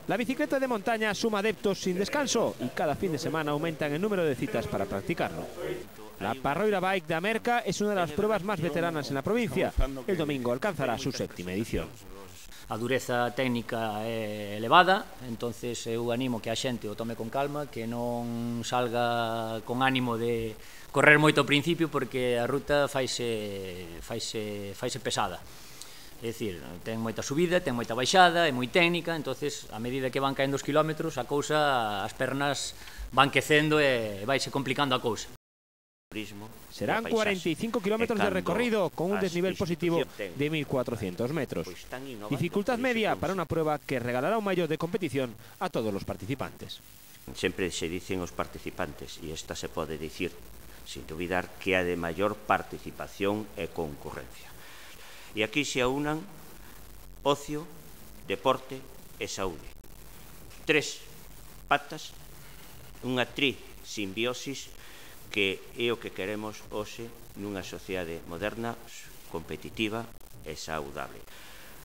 La bicicleta de montaña suma adeptos sin descanso y cada fin de semana aumentan el número de citas para practicarlo. La Parroira Bike de Amerca es una de las pruebas más veteranas en la provincia. El domingo alcanzará su 7ª edición. A dureza técnica é elevada, entonces eu animo que a xente o tome con calma, que non salga con ánimo de correr moito ao principio, porque a ruta faise pesada. É dicir, ten moita subida, ten moita baixada, é moi técnica, entonces a medida que van caendo os kilómetros, a cousa, as pernas van quecendo e vaise complicando a cousa. Serán 45 kilómetros de recorrido con un desnivel positivo de 1.400 metros. Dificultad media para una prueba que regalará un maillot de competición a todos los participantes. Sempre se dicen os participantes, e esta se pode dicir sin dubidar que é de maior participación e concurrencia. E aquí se aunan ocio, deporte e saúde. 3 patas, unha simbiosis que é o que queremos hoxe nunha sociedade moderna, competitiva e saudable.